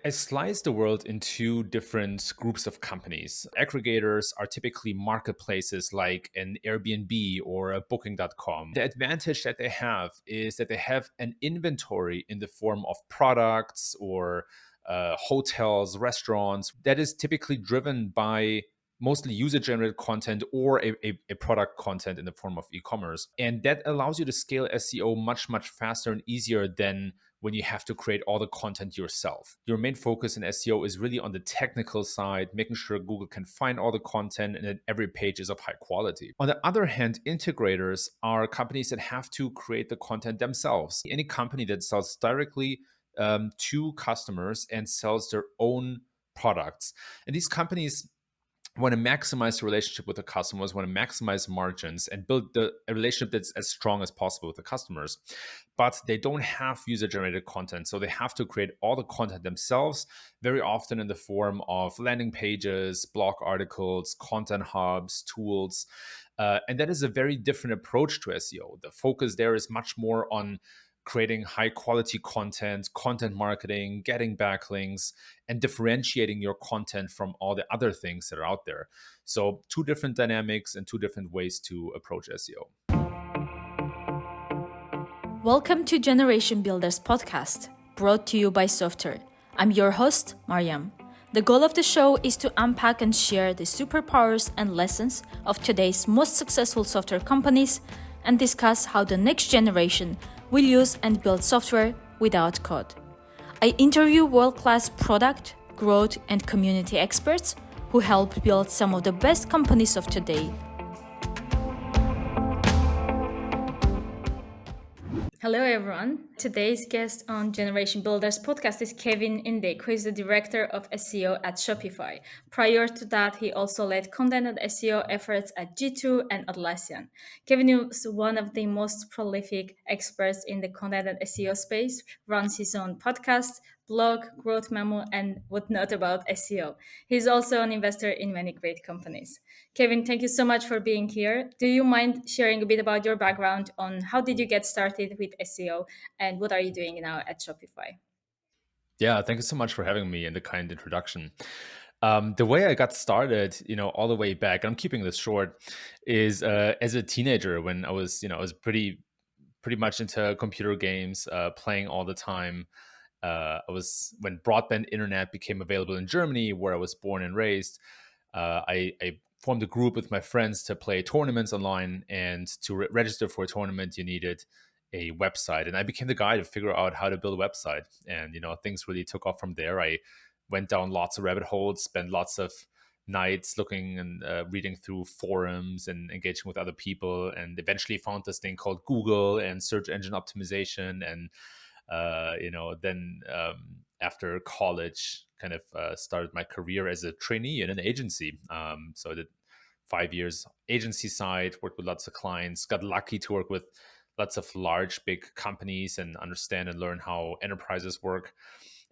I slice the world into different groups of companies. Aggregators are typically marketplaces like an Airbnb or a booking.com. The advantage that they have is that they have an inventory in the form of products or hotels, restaurants that is typically driven by mostly user generated content or a product content in the form of e-commerce. And that allows you to scale SEO much, much faster and easier than when you have to create all the content yourself. Your main focus in SEO is really on the technical side, making sure Google can find all the content and that every page is of high quality. On the other hand, integrators are companies that have to create the content themselves. Any company that sells directly to customers and sells their own products. And these companies want to maximize the relationship with the customers, want to maximize margins and build a relationship that's as strong as possible with the customers. But they don't have user generated content. So they have to create all the content themselves, very often in the form of landing pages, blog articles, content hubs, tools. And that is a very different approach to SEO. The focus there is much more on creating high quality content, content marketing, getting backlinks, and differentiating your content from all the other things that are out there. So, two different dynamics and two different ways to approach SEO. Welcome to Generation Builders podcast, brought to you by Softr. I'm your host, Mariam. The goal of the show is to unpack and share the superpowers and lessons of today's most successful software companies and discuss how the next generation will use and build software without code. I interview world-class product, growth, and community experts who help build some of the best companies of today. Hello everyone. Today's guest on Generation Builders podcast is Kevin Indig, who is the Director of SEO at Shopify. Prior to that, he also led Content SEO efforts at G2 and Atlassian. Kevin is one of the most prolific experts in the Content SEO space, runs his own podcast, blog, growth memo, and whatnot about SEO. He's also an investor in many great companies. Kevin, thank you so much for being here. Do you mind sharing a bit about your background on how did you get started with SEO and what are you doing now at Shopify? Yeah, thank you so much for having me and the kind introduction. The way I got started, all the way back, I'm keeping this short, is as a teenager when I was pretty much into computer games, playing all the time. I was when broadband internet became available in Germany, where I was born and raised. I formed a group with my friends to play tournaments online, and to register for a tournament, you needed a website, and I became the guy to figure out how to build a website. And things really took off from there. I went down lots of rabbit holes, spent lots of nights looking and reading through forums and engaging with other people, and eventually found this thing called Google and search engine optimization. And then after college, kind of started my career as a trainee in an agency. So I did 5 years agency side, worked with lots of clients, got lucky to work with lots of large, big companies and understand and learn how enterprises work.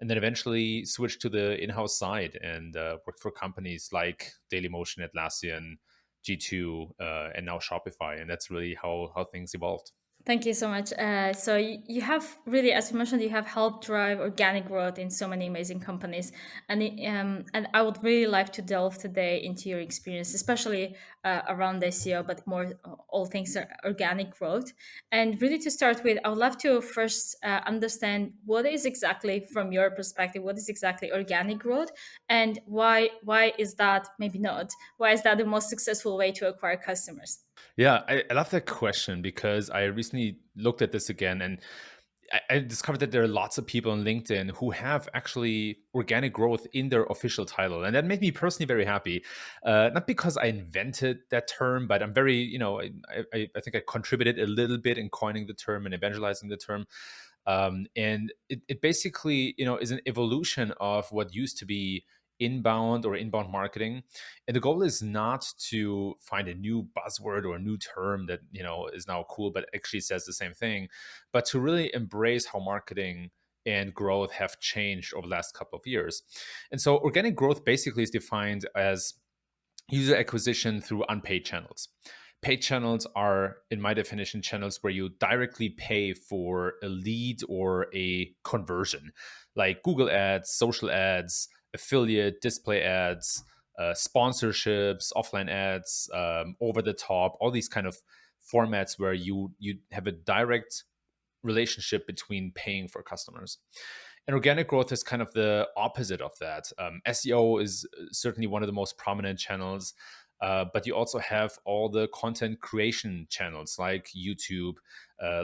And then eventually switched to the in-house side and worked for companies like Dailymotion, Atlassian, G2, and now Shopify. And that's really how things evolved. Thank you so much. So you have really, as you mentioned, you have helped drive organic growth in so many amazing companies, and I would really like to delve today into your experience, especially around SEO, but more all things are organic growth. And really, to start with, I would love to first understand what is exactly, from your perspective, what is exactly organic growth, and why is that maybe not? Why is that the most successful way to acquire customers? Yeah, I love that question because I recently looked at this again, and I discovered that there are lots of people on LinkedIn who have actually organic growth in their official title. And that made me personally very happy. Not because I invented that term, but I'm very, I think I contributed a little bit in coining the term and evangelizing the term. And it basically, is an evolution of what used to be inbound marketing. And the goal is not to find a new buzzword or a new term that is now cool but actually says the same thing, but to really embrace how marketing and growth have changed over the last couple of years. And so organic growth basically is defined as user acquisition through unpaid channels. Paid channels are, in my definition, channels where you directly pay for a lead or a conversion, like Google ads, social ads, affiliate, display ads, sponsorships, offline ads, over the top, all these kind of formats where you have a direct relationship between paying for customers. And organic growth is kind of the opposite of that. SEO is certainly one of the most prominent channels, but you also have all the content creation channels like YouTube,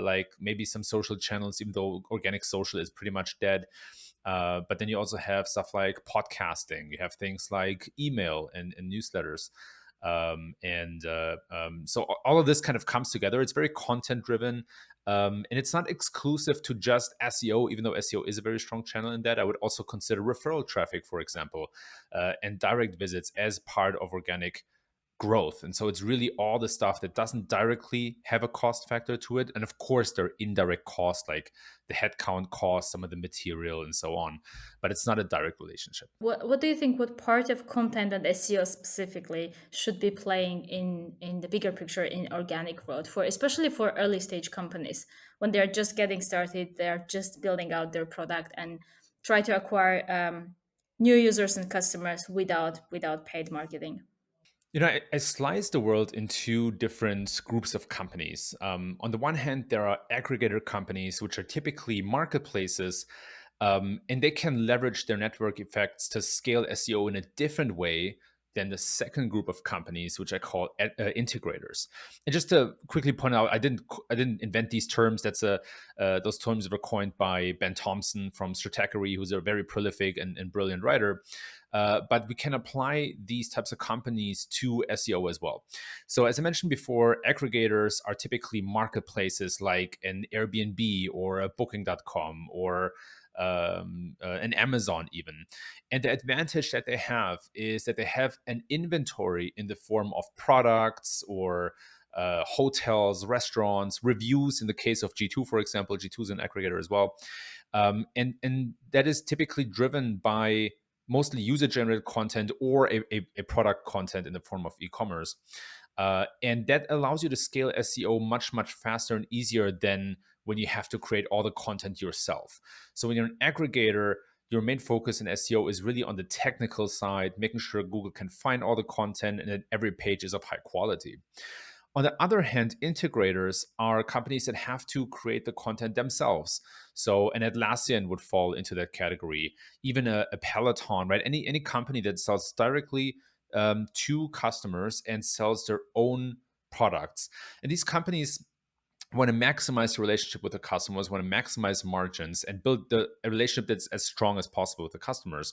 like maybe some social channels, even though organic social is pretty much dead. But then you also have stuff like podcasting. You have things like email and newsletters. So all of this kind of comes together. It's very content driven. And it's not exclusive to just SEO, even though SEO is a very strong channel in that. I would also consider referral traffic, for example, and direct visits as part of organic growth. And so it's really all the stuff that doesn't directly have a cost factor to it. And of course, there are indirect costs like the headcount cost, some of the material, and so on. But it's not a direct relationship. What do you think? What part of content and SEO specifically should be playing in the bigger picture in organic growth for especially for early stage companies when they're just getting started, they're just building out their product and try to acquire new users and customers without paid marketing? I slice the world into different groups of companies. On the one hand, there are aggregator companies, which are typically marketplaces, and they can leverage their network effects to scale SEO in a different way than the second group of companies, which I call integrators. And just to quickly point out, I didn't invent these terms. Those terms were coined by Ben Thompson from Stratechery, who's a very prolific and brilliant writer. But we can apply these types of companies to SEO as well. So, as I mentioned before, aggregators are typically marketplaces like an Airbnb or a Booking.com or an Amazon, even. And the advantage that they have is that they have an inventory in the form of products or hotels, restaurants, reviews. In the case of G2, for example, G2 is an aggregator as well. And that is typically driven by mostly user generated content or a product content in the form of e-commerce. And that allows you to scale SEO much, much faster and easier than when you have to create all the content yourself. So when you're an aggregator, your main focus in SEO is really on the technical side, making sure Google can find all the content and that every page is of high quality. On the other hand, integrators are companies that have to create the content themselves. So an Atlassian would fall into that category, even a Peloton, right? Any company that sells directly to customers and sells their own products. And these companies want to maximize the relationship with the customers, want to maximize margins and build a relationship that's as strong as possible with the customers.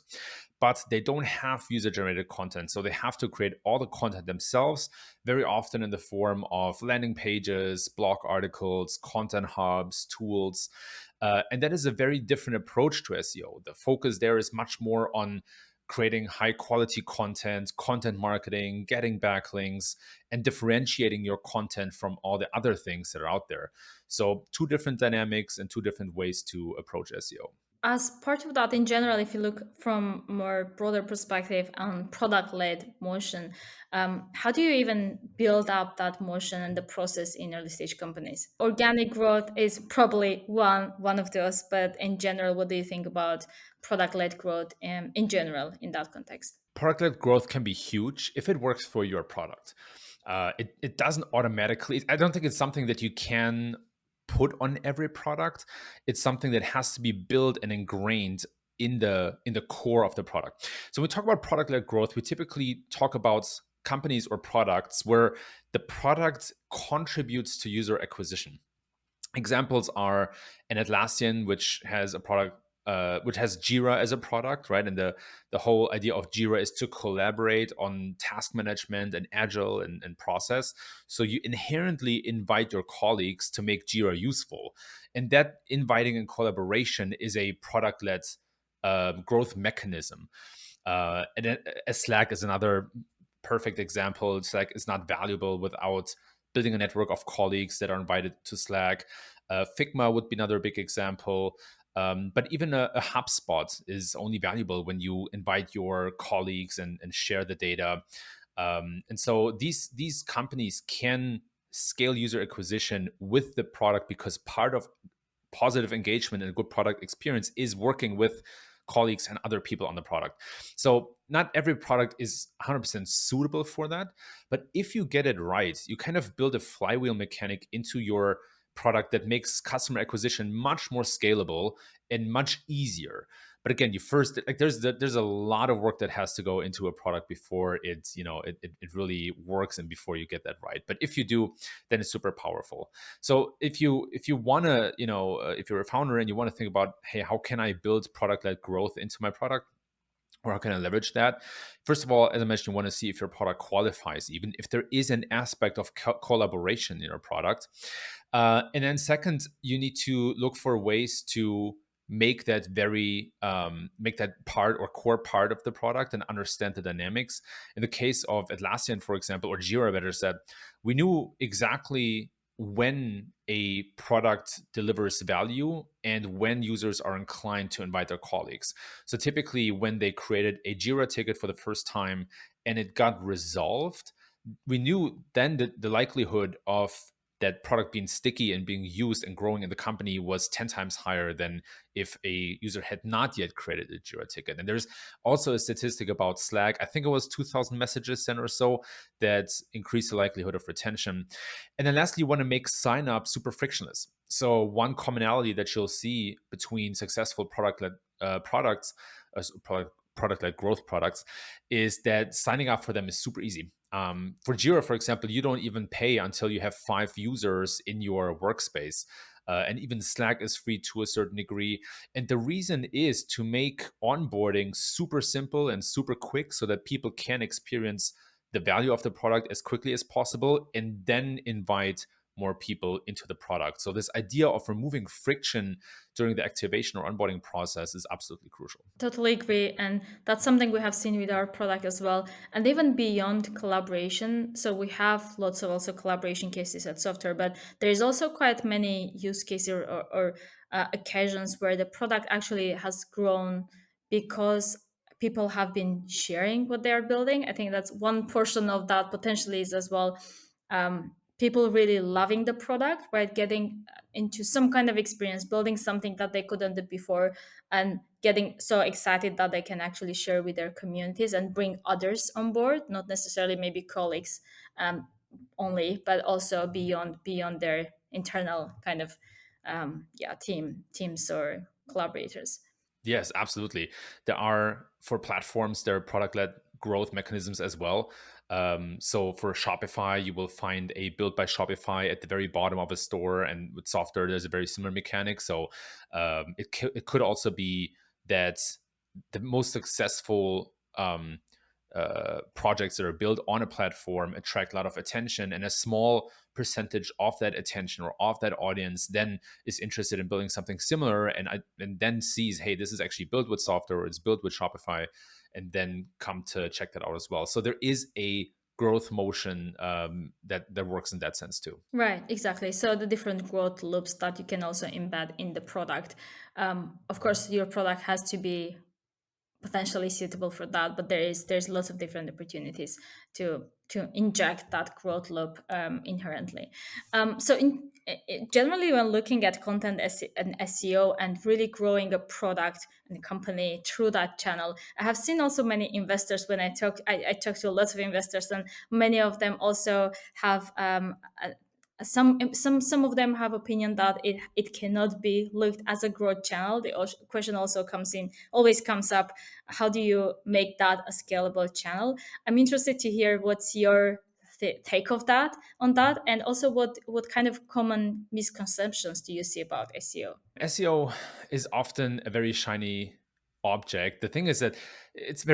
But they don't have user generated content. So they have to create all the content themselves, very often in the form of landing pages, blog articles, content hubs, tools. And that is a very different approach to SEO. The focus there is much more on creating high quality content, content marketing, getting backlinks, and differentiating your content from all the other things that are out there. So, two different dynamics and two different ways to approach SEO. As part of that, in general, if you look from more broader perspective on product-led motion, how do you even build up that motion and the process in early stage companies? Organic growth is probably one of those, but in general, what do you think about product-led growth in general in that context? Product-led growth can be huge if it works for your product. It doesn't automatically. I don't think it's something that you can put on every product. It's something that has to be built and ingrained in the core of the product. So when we talk about product-led growth, we typically talk about companies or products where the product contributes to user acquisition. Examples are an Atlassian, which has a product, which has Jira as a product, right? And the whole idea of Jira is to collaborate on task management and agile and process. So you inherently invite your colleagues to make Jira useful, and that inviting and collaboration is a product-led growth mechanism. And Slack is another perfect example. Slack is not valuable without building a network of colleagues that are invited to Slack. Figma would be another big example. But even a HubSpot is only valuable when you invite your colleagues and share the data. And so these companies can scale user acquisition with the product because part of positive engagement and a good product experience is working with colleagues and other people on the product. So not every product is 100% suitable for that, but if you get it right, you kind of build a flywheel mechanic into your product that makes customer acquisition much more scalable and much easier. But again, you first like there's a lot of work that has to go into a product before it's it really works and before you get that right. But if you do, then it's super powerful. So if you want to, if you're a founder and you want to think about, hey, how can I build product-led growth into my product? Or how can I leverage that? First of all, as I mentioned, you want to see if your product qualifies, even if there is an aspect of collaboration in your product. And then second, you need to look for ways to make that part or core part of the product and understand the dynamics. In the case of Atlassian, for example, or Jira, better said, we knew exactly when a product delivers value and when users are inclined to invite their colleagues. So typically, when they created a Jira ticket for the first time and it got resolved, we knew then that the likelihood of that product being sticky and being used and growing in the company was 10 times higher than if a user had not yet created a Jira ticket. And there's also a statistic about Slack, I think it was 2,000 messages sent or so, that increase the likelihood of retention. And then lastly, you want to make sign up super frictionless. So one commonality that you'll see between successful product-led products, product-led growth products, is that signing up for them is super easy. For Jira, for example, you don't even pay until you have 5 users in your workspace. And even Slack is free to a certain degree. And the reason is to make onboarding super simple and super quick so that people can experience the value of the product as quickly as possible and then invite more people into the product. So this idea of removing friction during the activation or onboarding process is absolutely crucial. Totally agree. And that's something we have seen with our product as well. And even beyond collaboration. So we have lots of also collaboration cases at Softr, but there is also quite many use cases or occasions where the product actually has grown because people have been sharing what they are building. I think that's one portion of that potentially is as well people really loving the product, right? Getting into some kind of experience, building something that they couldn't do before, and getting so excited that they can actually share with their communities and bring others on board, not necessarily maybe colleagues um, only, but also beyond their internal kind of teams or collaborators. Yes, absolutely. For platforms, there are product-led growth mechanisms as well. So for Shopify, you will find a build by Shopify at the very bottom of a store, and with Software, there's a very similar mechanic. So it could also be that the most successful projects that are built on a platform attract a lot of attention, and a small percentage of that attention or of that audience then is interested in building something similar, and then sees, hey, this is actually built with Software or it's built with Shopify, and then come to check that out as well. So there is a growth motion that works in that sense too. Right, exactly. So the different growth loops that you can also embed in the product. Of course, your product has to be potentially suitable for that, but there's lots of different opportunities to inject that growth loop inherently. So generally, when looking at content and SEO and really growing a product and a company through that channel, I have seen also many investors when I talk to lots of investors, and many of them also have some of them have opinion that it cannot be looked as a growth channel. The question also always comes up, how do you make that a scalable channel? I'm interested to hear what's your take of that on that, and also what kind of common misconceptions do you see about SEO? SEO is often a very shiny object. The thing is that it's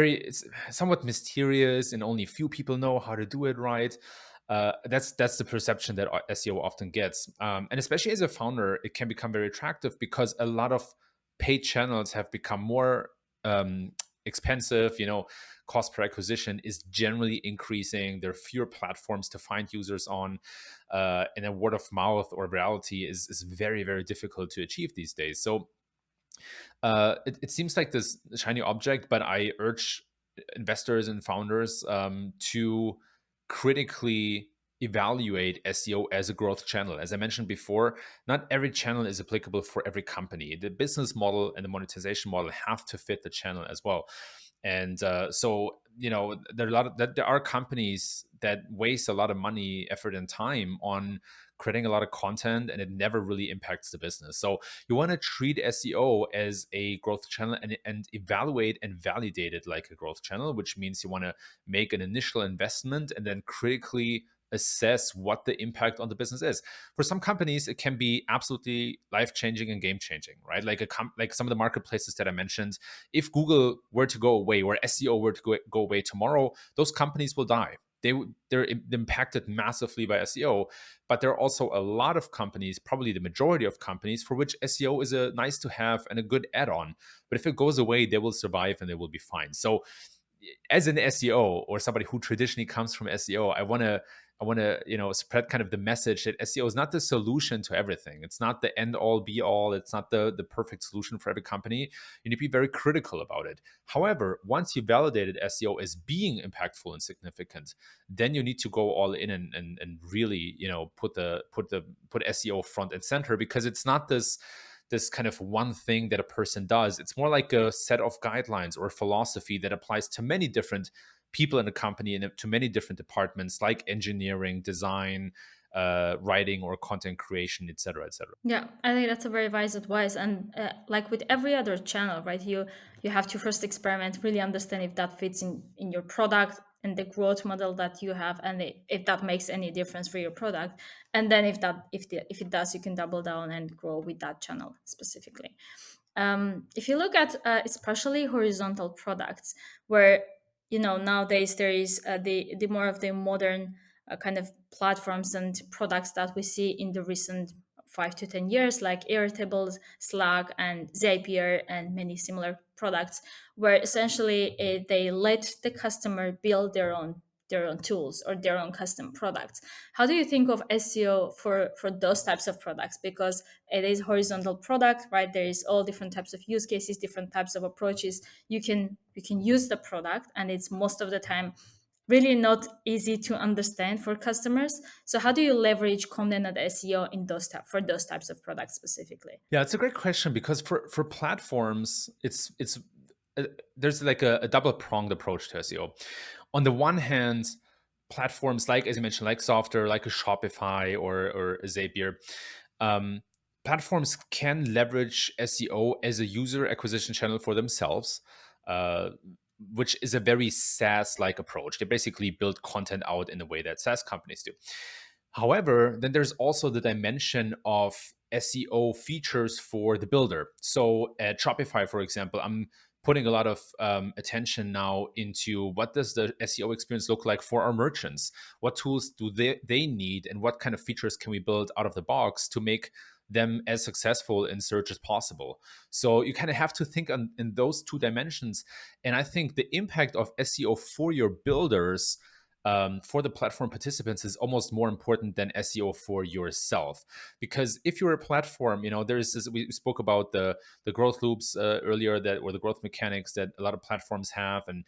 somewhat mysterious and only few people know how to do it right. That's the perception that SEO often gets, and especially as a founder, it can become very attractive because a lot of paid channels have become more expensive. Cost per acquisition is generally increasing. There are fewer platforms to find users on, and a word of mouth or virality is very, very difficult to achieve these days. So it seems like this shiny object, but I urge investors and founders to critically evaluate SEO as a growth channel. As I mentioned before, not every channel is applicable for every company. The business model and the monetization model have to fit the channel as well. And so, there are there are companies that waste a lot of money, effort, and time on creating a lot of content, and it never really impacts the business. So you want to treat SEO as a growth channel, and evaluate and validate it like a growth channel, which means you want to make an initial investment and then critically assess what the impact on the business is. For some companies, it can be absolutely life changing and game changing, right? Like some of the marketplaces that I mentioned. If Google were to go away, or SEO were to go away tomorrow, those companies will die. They're impacted massively by SEO, but there are also a lot of companies, probably the majority of companies, for which SEO is a nice to have and a good add-on. But if it goes away, they will survive and they will be fine. So as an SEO, or somebody who traditionally comes from SEO, I want to spread kind of the message that SEO is not the solution to everything. It's not the end all be all. It's not the perfect solution for every company. You need to be very critical about it. However, once you validated SEO as being impactful and significant, then you need to go all in and really put SEO front and center, because it's not this kind of one thing that a person does. It's more like a set of guidelines or philosophy that applies to many different people in a company and to many different departments, like engineering, design, writing, or content creation, etc., etc. Yeah, I think that's a very wise advice. And like with every other channel, right? You have to first experiment, really understand if that fits in your product and the growth model that you have, and if that makes any difference for your product. And then if it does, you can double down and grow with that channel specifically. If you look at especially horizontal products, where nowadays there is the more of the modern kind of platforms and products that we see in the recent 5 to 10 years, like Airtables, Slack, and Zapier, and many similar products, where essentially they let the customer build their own tools or their own custom products. How do you think of SEO for those types of products? Because it is horizontal product, right? There is all different types of use cases, different types of approaches. You can use the product, and it's most of the time really not easy to understand for customers. So how do you leverage content and SEO in for those types of products specifically? Yeah, it's a great question, because for platforms, it's there's like a double pronged approach to SEO. On the one hand, platforms like, as you mentioned, like Softr, like a Shopify, or a Zapier, um, platforms can leverage SEO as a user acquisition channel for themselves, uh, which is a very SaaS like approach. They basically build content out in the way that SaaS companies do. However, then there's also the dimension of SEO features for the builder. So at Shopify, for example, I'm putting a lot of attention now into what does the SEO experience look like for our merchants? What tools do they need, and what kind of features can we build out of the box to make them as successful in search as possible? So you kind of have to think in those two dimensions. And I think the impact of SEO for your builders, for the platform participants, is almost more important than SEO for yourself. Because if you're a platform, there's this, we spoke about the growth loops earlier, that, or the growth mechanics that a lot of platforms have, and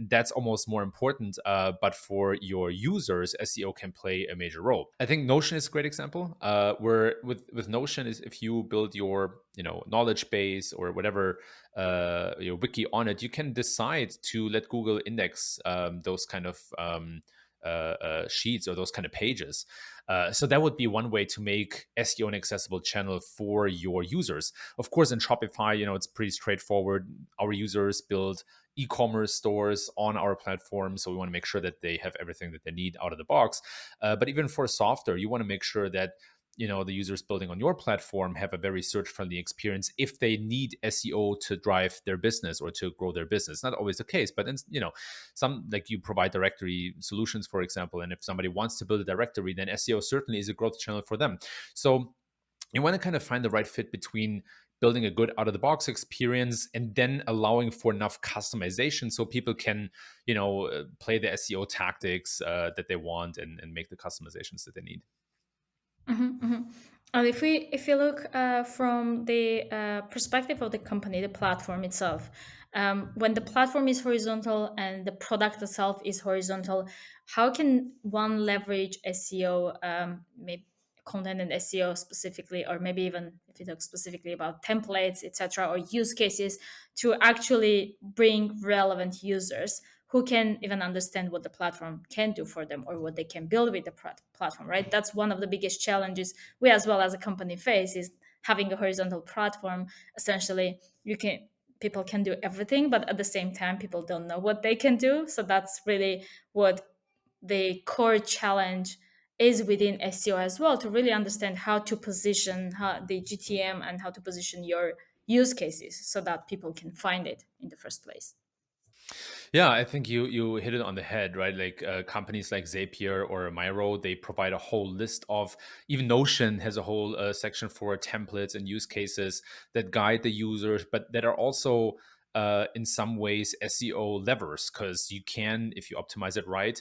that's almost more important. But for your users, SEO can play a major role. I think Notion is a great example. Where with Notion, is if you build your knowledge base or whatever, your wiki on it, you can decide to let Google index those kind of sheets, or those kind of pages. So that would be one way to make SEO an accessible channel for your users. Of course, in Shopify, it's pretty straightforward. Our users build e-commerce stores on our platform, so we want to make sure that they have everything that they need out of the box. But even for software, you want to make sure that the users building on your platform have a very search friendly experience if they need SEO to drive their business or to grow their business. Not always the case, but some, like, you provide directory solutions, for example, and if somebody wants to build a directory, then SEO certainly is a growth channel for them. So you want to kind of find the right fit between building a good out of the box experience and then allowing for enough customization so people can play the SEO tactics that they want, and make the customizations that they need. And if we look from the perspective of the company, the platform itself, When the platform is horizontal and the product itself is horizontal, how can one leverage SEO, maybe content and SEO specifically, or maybe even if you talk specifically about templates, etc., or use cases, to actually bring relevant users who can even understand what the platform can do for them or what they can build with the platform, right? That's one of the biggest challenges we as well as a company face, is having a horizontal platform. Essentially, you can people can do everything, but at the same time people don't know what they can do. So that's really what the core challenge is within SEO as well, to really understand how to position the GTM and how to position your use cases so that people can find it in the first place. Yeah, I think you hit it on the head, right? Like companies like Zapier or Miro, they provide a whole list of. Even Notion has a whole section for templates and use cases that guide the users, but that are also in some ways SEO levers, because you can, if you optimize it right,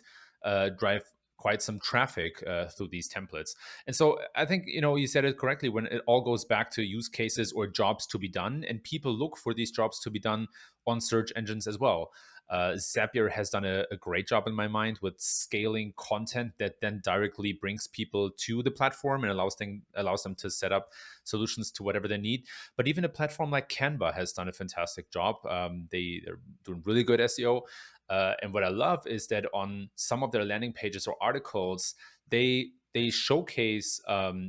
drive quite some traffic through these templates. And so I think, you said it correctly, when it all goes back to use cases or jobs to be done, and people look for these jobs to be done on search engines as well. Zapier has done a great job in my mind with scaling content that then directly brings people to the platform and allows them to set up solutions to whatever they need. But even a platform like Canva has done a fantastic job. They're doing really good SEO. And what I love is that on some of their landing pages or articles, they showcase,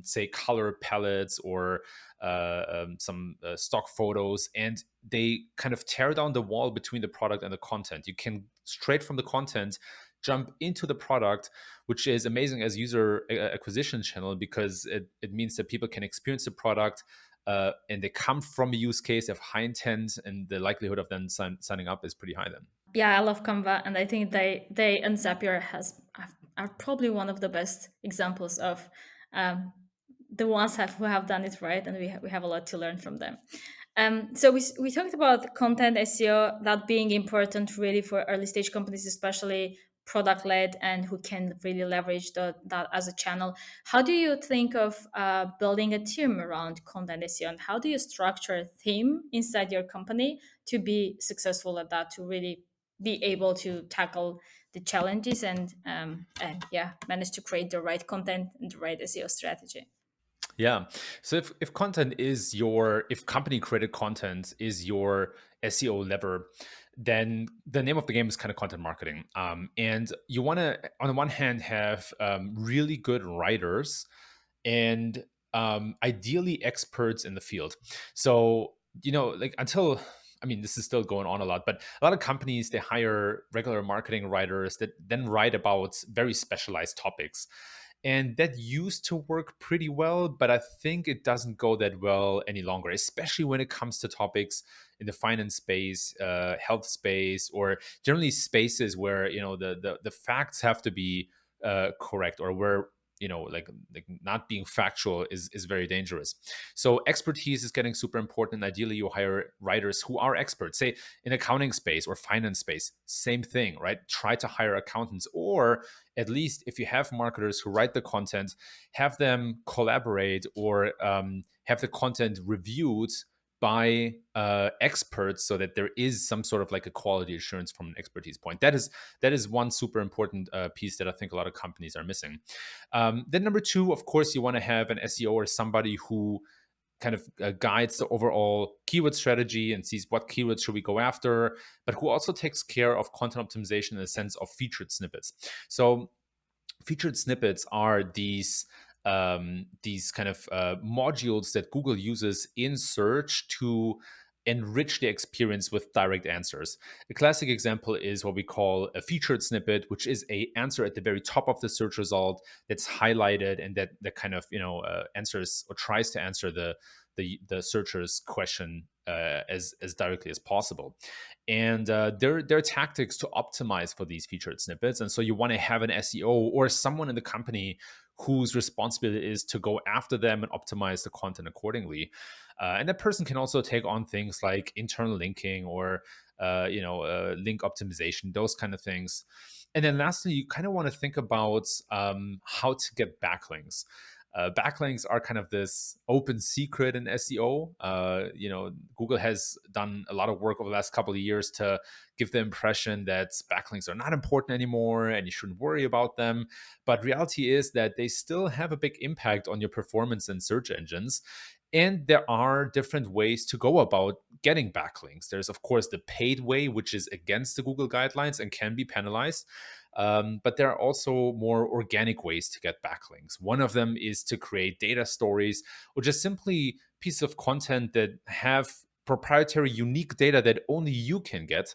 say, color palettes or some stock photos, and they kind of tear down the wall between the product and the content. You can straight from the content jump into the product, which is amazing as user acquisition channel, because it means that people can experience the product, and they come from a use case of high intent, and the likelihood of them signing up is pretty high then. Yeah, I love Canva, and I think they and Zapier are probably one of the best examples of um, the ones who have done it right, and we have a lot to learn from them. So we talked about content SEO, that being important really for early stage companies, especially product led, and who can really leverage that as a channel. How do you think of building a team around content SEO, and how do you structure a team inside your company to be successful at that, to really be able to tackle the challenges and yeah, manage to create the right content and the right SEO strategy? Yeah. So if content is if company created content is your SEO lever, then the name of the game is kind of content marketing. And you want to, on the one hand, have really good writers and ideally experts in the field. So, like until, I mean, this is still going on a lot, but a lot of companies, they hire regular marketing writers that then write about very specialized topics. And that used to work pretty well, but I think it doesn't go that well any longer, especially when it comes to topics in the finance space, health space, or generally spaces where the facts have to be correct, or where like not being factual is very dangerous. So expertise is getting super important. Ideally, you hire writers who are experts. Say in accounting space or finance space, same thing, right? Try to hire accountants, or at least if you have marketers who write the content, have them collaborate, or have the content reviewed by experts, so that there is some sort of like a quality assurance from an expertise point. That is one super important piece that I think a lot of companies are missing. Then number two, of course, you want to have an SEO or somebody who kind of guides the overall keyword strategy and sees what keywords should we go after, but who also takes care of content optimization in the sense of featured snippets. So featured snippets are these kind of modules that Google uses in search to enrich the experience with direct answers. A classic example is what we call a featured snippet, which is a answer at the very top of the search result that's highlighted, and that kind of answers or tries to answer the searcher's question as directly as possible. And there are tactics to optimize for these featured snippets. And so you want to have an SEO or someone in the company whose responsibility is to go after them and optimize the content accordingly. And that person can also take on things like internal linking or link optimization, those kind of things. And then lastly, you kind of want to think about how to get backlinks. Backlinks are kind of this open secret in SEO. Google has done a lot of work over the last couple of years to give the impression that backlinks are not important anymore and you shouldn't worry about them. But reality is that they still have a big impact on your performance in search engines. And there are different ways to go about getting backlinks. There's, of course, the paid way, which is against the Google guidelines and can be penalized. But there are also more organic ways to get backlinks. One of them is to create data stories or just simply pieces of content that have proprietary, unique data that only you can get,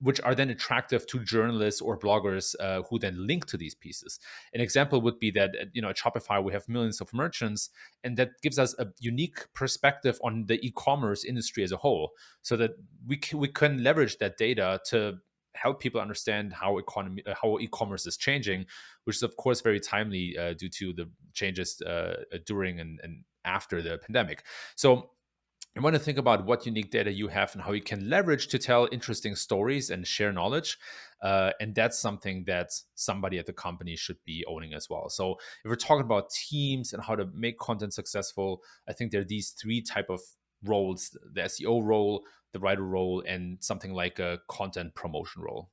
which are then attractive to journalists or bloggers who then link to these pieces. An example would be that at Shopify we have millions of merchants, and that gives us a unique perspective on the e-commerce industry as a whole, so that we can leverage that data to help people understand how e-commerce is changing, which is of course very timely due to the changes during and after the pandemic. So you want to think about what unique data you have and how you can leverage to tell interesting stories and share knowledge. And that's something that somebody at the company should be owning as well. So if we're talking about teams and how to make content successful, I think there are these three type of roles: the SEO role, the writer role, and something like a content promotion role.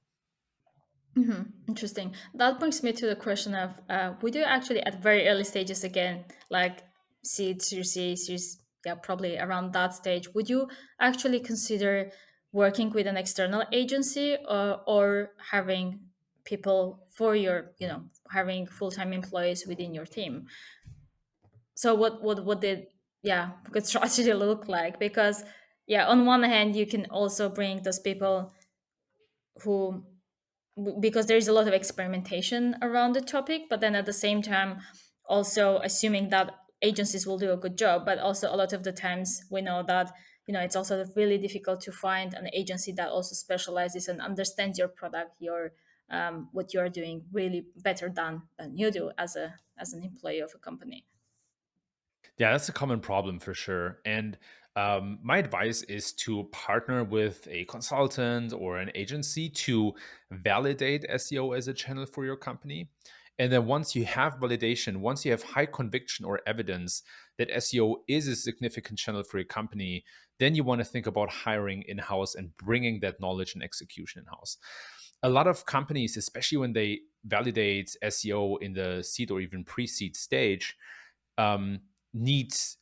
Interesting. That brings me to the question of would you actually at very early stages again, like seed, Series A, Series, yeah, probably around that stage, would you actually consider working with an external agency or having people for your, having full-time employees within your team? So what did, yeah, good strategy look like? Because yeah, on one hand, you can also bring those people who because there's a lot of experimentation around the topic, but then at the same time also assuming that agencies will do a good job, but also a lot of the times we know that it's also really difficult to find an agency that also specializes and understands your product, your what you're doing really better than you do as an employee of a company. Yeah, that's a common problem for sure. And my advice is to partner with a consultant or an agency to validate SEO as a channel for your company. And then once you have validation, once you have high conviction or evidence that SEO is a significant channel for your company, then you want to think about hiring in house and bringing that knowledge and execution in house. A lot of companies, especially when they validate SEO in the seed or even pre seed stage, needs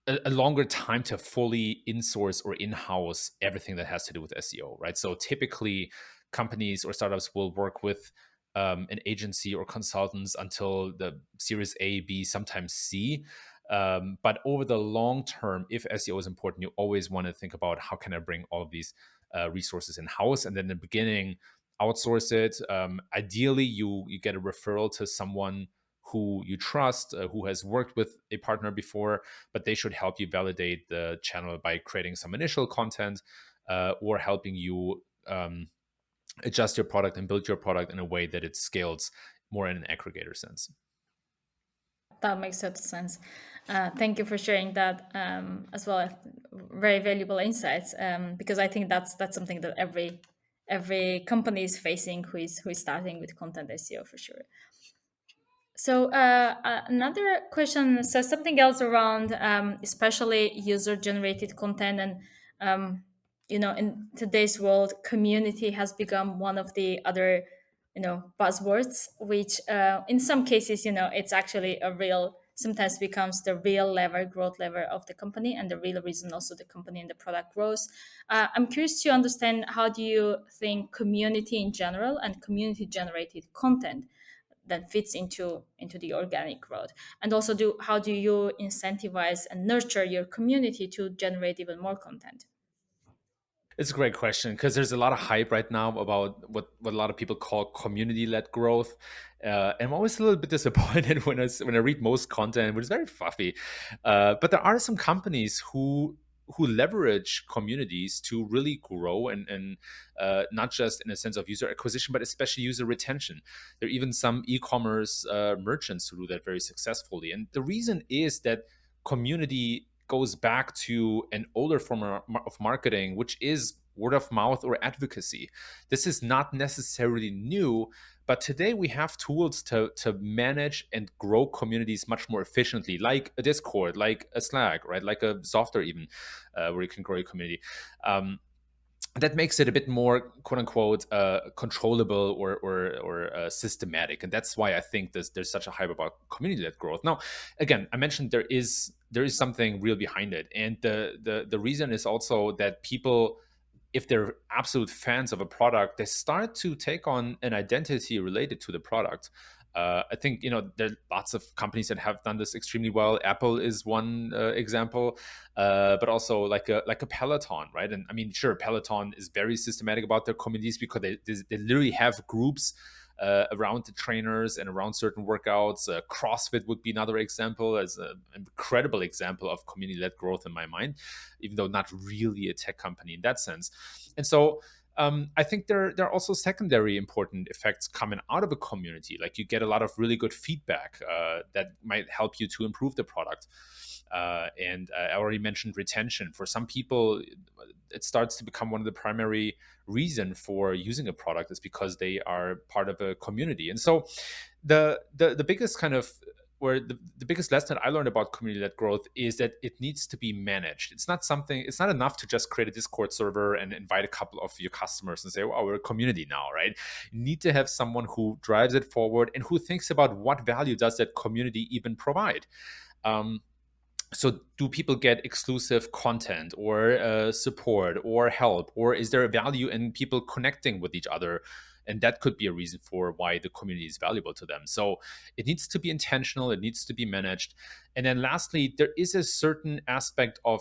a longer time to fully insource or in-house everything that has to do with SEO, right? So typically, companies or startups will work with an agency or consultants until the Series A, B, sometimes C. But over the long term, if SEO is important, you always want to think about how can I bring all of these resources in house, and then in the beginning outsource it. Ideally, you get a referral to someone who you trust, who has worked with a partner before, but they should help you validate the channel by creating some initial content or helping you adjust your product and build your product in a way that it scales more in an aggregator sense. That makes total sense. Thank you for sharing that as well. Very valuable insights, because I think that's something that every company is facing who is starting with content SEO for sure. So another question, so something else around especially user generated content, and in today's world, community has become one of the other buzzwords, which in some cases it's actually a real, sometimes becomes the real lever, growth lever of the company, and the real reason also the company and the product grows. I'm curious to understand, how do you think community in general and community generated content that fits into the organic growth, and also how do you incentivize and nurture your community to generate even more content? It's a great question because there's a lot of hype right now about what a lot of people call community-led growth. And I'm always a little bit disappointed when I read most content, which is very fluffy. But there are some companies who leverage communities to really grow and not just in a sense of user acquisition, but especially user retention. There are even some e-commerce merchants who do that very successfully. And the reason is that community goes back to an older form of marketing, which is word of mouth or advocacy. This is not necessarily new, but today we have tools to manage and grow communities much more efficiently, like a Discord, like a Slack, right? Like a Softr even, where you can grow your community. That makes it a bit more quote unquote controllable or systematic, and that's why I think there's such a hype about community-led growth. Now, again, I mentioned there is something real behind it, and the reason is also that people, if they're absolute fans of a product, they start to take on an identity related to the product. I think there are lots of companies that have done this extremely well. Apple is one example, but also like a Peloton, right? And I mean, sure, Peloton is very systematic about their communities because they literally have groups around the trainers and around certain workouts. CrossFit would be another example, as an incredible example of community-led growth in my mind, even though not really a tech company in that sense. And so I think there are also secondary important effects coming out of a community. Like you get a lot of really good feedback that might help you to improve the product. And I already mentioned retention. For some people, it starts to become one of the primary reason for using a product is because they are part of a community. And so the biggest kind of where the biggest lesson that I learned about community-led growth is that it needs to be managed. It's not enough to just create a Discord server and invite a couple of your customers and say, "Wow, we're a community now," right? You need to have someone who drives it forward and who thinks about what value does that community even provide. Um, so do people get exclusive content or support or help, or is there a value in people connecting with each other? And that could be a reason for why the community is valuable to them. So it needs to be intentional, it needs to be managed. And then lastly, there is a certain aspect of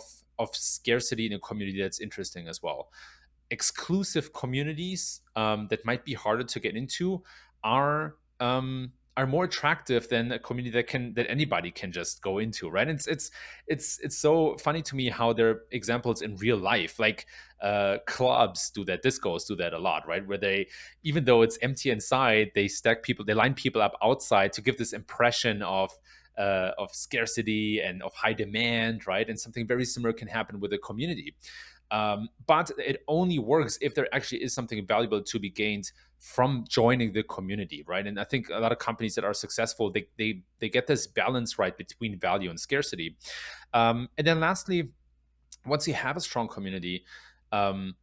scarcity in a community that's interesting as well. Exclusive communities that might be harder to get into are more attractive than a community that anybody can just go into, right? And it's so funny to me how there are examples in real life, like clubs do that, discos do that a lot, right? Where they, even though it's empty inside, they line people up outside to give this impression of scarcity and of high demand, right? And something very similar can happen with a community. But it only works if there actually is something valuable to be gained from joining the community, right? And I think a lot of companies that are successful, they get this balance right between value and scarcity. And then lastly, once you have a strong community, um,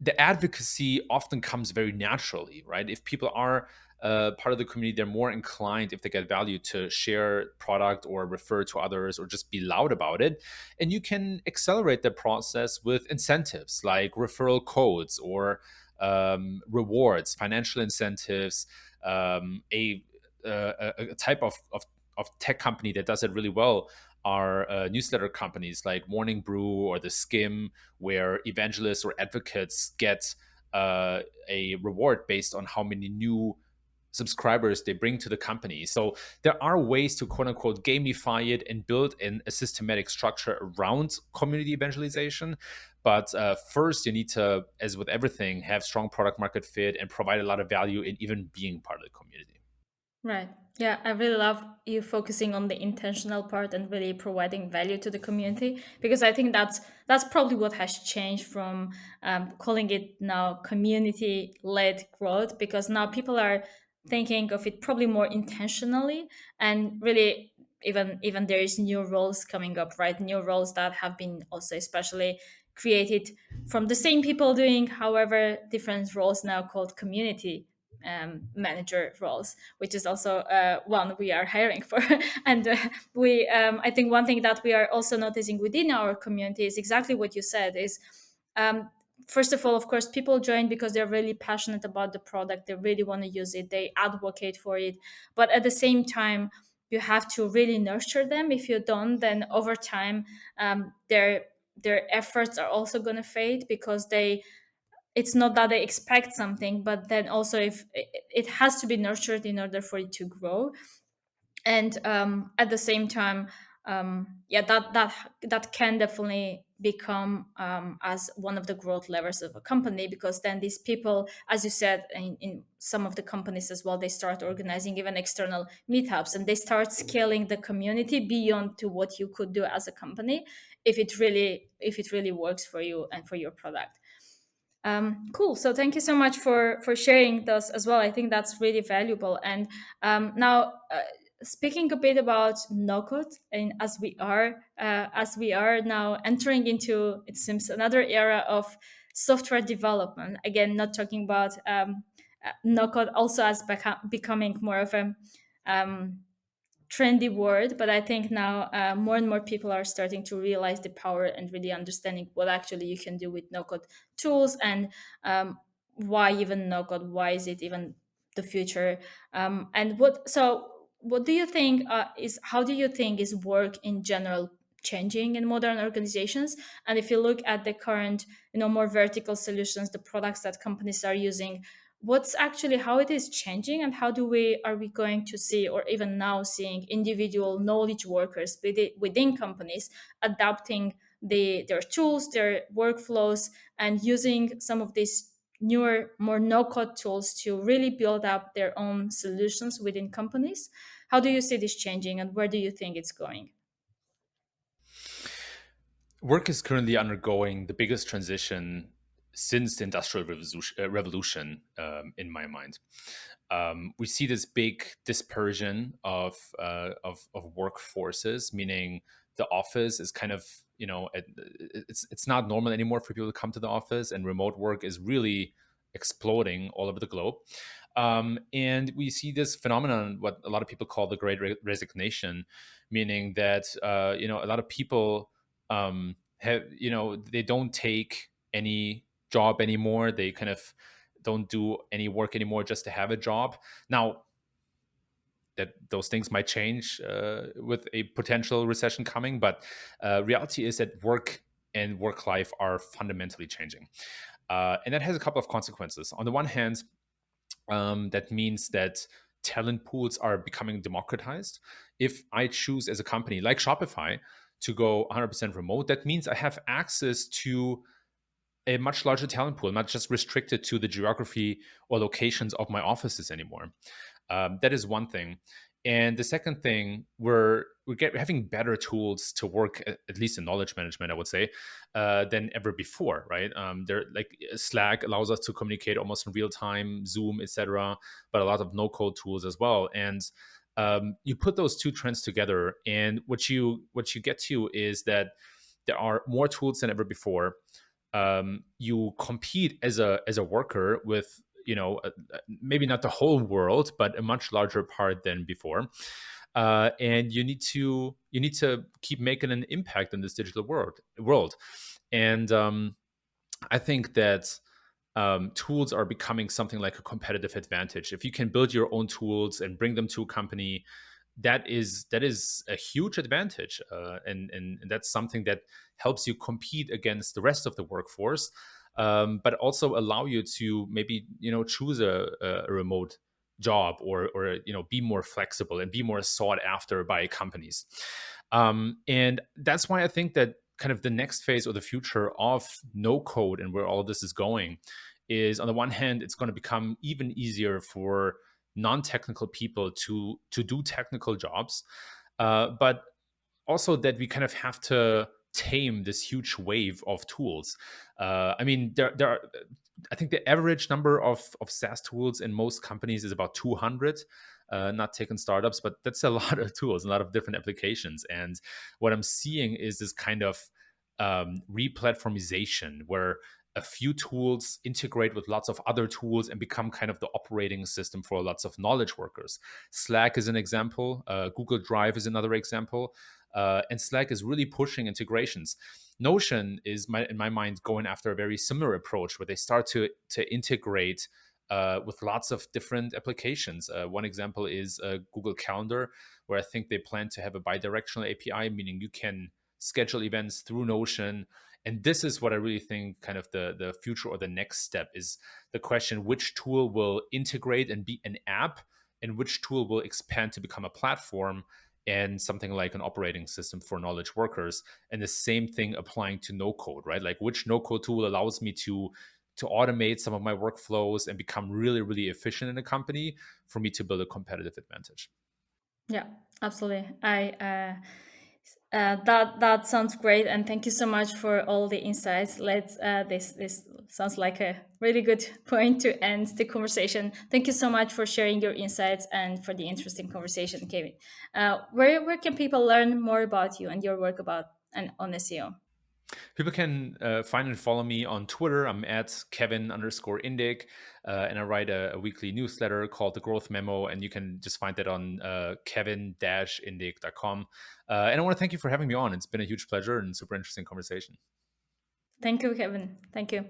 the advocacy often comes very naturally, right? If people are part of the community, they're more inclined, if they get value, to share product or refer to others or just be loud about it. And you can accelerate the process with incentives like referral codes or rewards, financial incentives. A type of tech company that does it really well are newsletter companies like Morning Brew or The Skim, where evangelists or advocates get a reward based on how many new subscribers they bring to the company. So there are ways to quote unquote gamify it and build in a systematic structure around community evangelization. But first, you need to, as with everything, have strong product market fit and provide a lot of value in even being part of the community. Right. Yeah, I really love you focusing on the intentional part and really providing value to the community, because I think that's probably what has changed from calling it now community-led growth, because now people are thinking of it probably more intentionally, and really even there is new roles coming up, right? New roles that have been also especially created from the same people doing, however, different roles now called community manager roles, which is also one we are hiring for. And we, I think one thing that we are also noticing within our community is exactly what you said is, um, first of all, of course, people join because they're really passionate about the product. They really want to use it. They advocate for it. But at the same time, you have to really nurture them. If you don't, then over time, their efforts are also going to fade, because it's not that they expect something, but then also if it has to be nurtured in order for it to grow. And at the same time, yeah, that can definitely become as one of the growth levers of a company, because then these people, as you said, in some of the companies as well, they start organizing even external meetups, and they start scaling the community beyond to what you could do as a company, if it really works for you and for your product. Cool. So thank you so much for sharing those as well. I think that's really valuable. And now, speaking a bit about no code, and as we are now entering into, it seems, another era of software development. Again, not talking about no code also as becoming more of a um, trendy word, but I think now more and more people are starting to realize the power and really understanding what actually you can do with no code tools, and why even no code, why is it even the future, and what do you think is how do you think is work in general changing in modern organizations? And if you look at the current, more vertical solutions, the products that companies are using, what's actually how it is changing, and how do we are we going to see, or even now seeing, individual knowledge workers within companies adapting their tools, their workflows, and using some of these newer, more no-code tools to really build up their own solutions within companies? How do you see this changing, and where do you think it's going? Work is currently undergoing the biggest transition since the Industrial Revolution, in my mind. We see this big dispersion of workforces, meaning the office is kind of, it's not normal anymore for people to come to the office, and remote work is really exploding all over the globe. And we see this phenomenon, what a lot of people call the Great Resignation, meaning that a lot of people have, they don't take any job anymore. They kind of don't do any work anymore just to have a job. Now, that those things might change with a potential recession coming, but reality is that work and work life are fundamentally changing, and that has a couple of consequences. On the one hand, that means that talent pools are becoming democratized. If I choose as a company like Shopify to go 100% remote, that means I have access to a much larger talent pool, not just restricted to the geography or locations of my offices anymore. That is one thing. And the second thing, we're having better tools to work, at least in knowledge management, I would say, than ever before, right? There, like Slack allows us to communicate almost in real time, Zoom, etc., but a lot of no code tools as well. And you put those two trends together, and what you get to is that there are more tools than ever before. You compete as a worker with, maybe not the whole world, but a much larger part than before, and you need to keep making an impact in this digital world. And I think that tools are becoming something like a competitive advantage. If you can build your own tools and bring them to a company, that is a huge advantage, and that's something that helps you compete against the rest of the workforce, but also allow you to maybe choose a remote job, or be more flexible and be more sought after by companies. And that's why I think that kind of the next phase or the future of no code and where all of this is going is, on the one hand, it's going to become even easier for non-technical people to do technical jobs, but also that we kind of have to tame this huge wave of tools. I mean, there are, I think the average number of SaaS tools in most companies is about 200, not taking startups, but that's a lot of tools, a lot of different applications. And what I'm seeing is this kind of replatformization where a few tools integrate with lots of other tools and become kind of the operating system for lots of knowledge workers. Slack is an example. Google Drive is another example. And Slack is really pushing integrations. Notion is, in my mind, going after a very similar approach where they start to integrate with lots of different applications. One example is Google Calendar, where I think they plan to have a bidirectional API, meaning you can schedule events through Notion. And this is what I really think kind of the future or the next step is, the question: which tool will integrate and be an app, and which tool will expand to become a platform and something like an operating system for knowledge workers. And the same thing applying to no code, right? Like, which no code tool allows me to automate some of my workflows and become really, really efficient in a company for me to build a competitive advantage. Yeah, absolutely. I That sounds great, and thank you so much for all the insights. Let's this sounds like a really good point to end the conversation. Thank you so much for sharing your insights and for the interesting conversation, Kevin. Where can people learn more about you and your work about and on SEO? People can find and follow me on Twitter. I'm at Kevin_Indig, and I write a weekly newsletter called The Growth Memo, and you can just find that on kevin-indig.com. And I want to thank you for having me on. It's been a huge pleasure and super interesting conversation. Thank you, Kevin. Thank you.